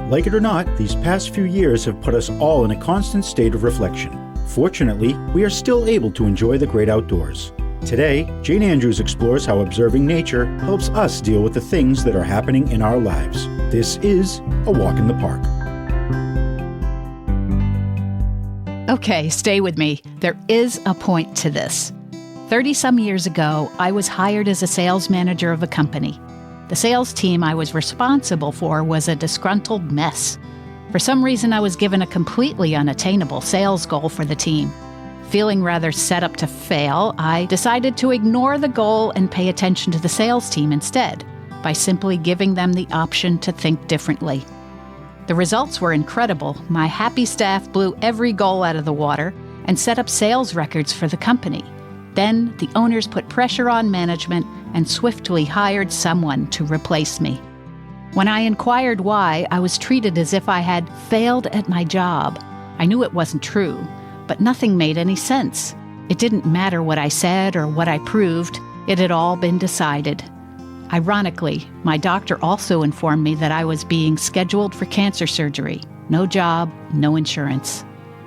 Like it or not, these past few years have put us all in a constant state of reflection. Fortunately, we are still able to enjoy the great outdoors. Today, Jane Andrews explores how observing nature helps us deal with the things that are happening in our lives. This is A Walk in the Park. Okay, stay with me. There is a point to this. 30-some years ago, I was hired as a sales manager of a company. The sales team I was responsible for was a disgruntled mess. For some reason, I was given a completely unattainable sales goal for the team. Feeling rather set up to fail, I decided to ignore the goal and pay attention to the sales team instead, by simply giving them the option to think differently. The results were incredible. My happy staff blew every goal out of the water and set up sales records for the company. Then the owners put pressure on management and swiftly hired someone to replace me. When I inquired why, I was treated as if I had failed at my job. I knew it wasn't true, but nothing made any sense. It didn't matter what I said or what I proved. It had all been decided. Ironically, my doctor also informed me that I was being scheduled for cancer surgery. No job, no insurance.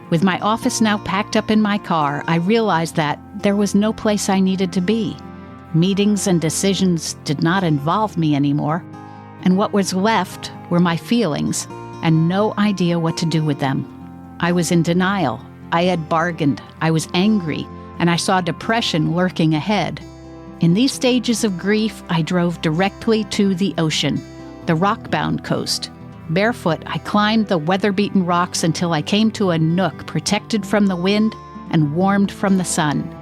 With my office now packed up in my car, I realized that there was no place I needed to be. Meetings and decisions did not involve me anymore, and what was left were my feelings and no idea what to do with them. I was in denial. I had bargained. I was angry, and I saw depression lurking ahead. In these stages of grief, I drove directly to the ocean, the rock-bound coast. Barefoot, I climbed the weather-beaten rocks until I came to a nook protected from the wind and warmed from the sun,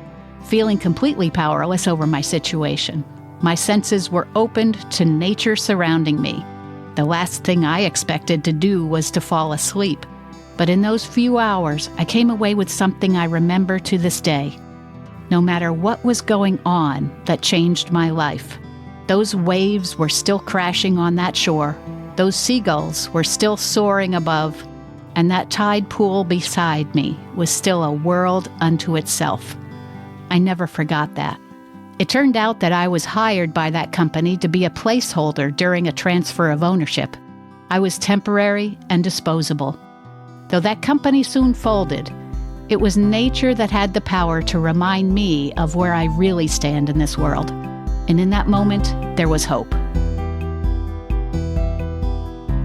feeling completely powerless over my situation. My senses were opened to nature surrounding me. The last thing I expected to do was to fall asleep. But in those few hours, I came away with something I remember to this day. No matter what was going on that changed my life, those waves were still crashing on that shore. Those seagulls were still soaring above, and that tide pool beside me was still a world unto itself. I never forgot that. It turned out that I was hired by that company to be a placeholder during a transfer of ownership. I was temporary and disposable. Though that company soon folded, it was nature that had the power to remind me of where I really stand in this world. And in that moment, there was hope.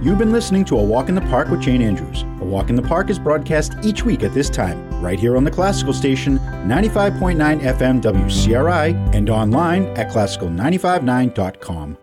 You've been listening to A Walk in the Park with Jane Andrews. A Walk in the Park is broadcast each week at this time, right here on the Classical Station, 95.9 FM WCRI, and online at classical959.com.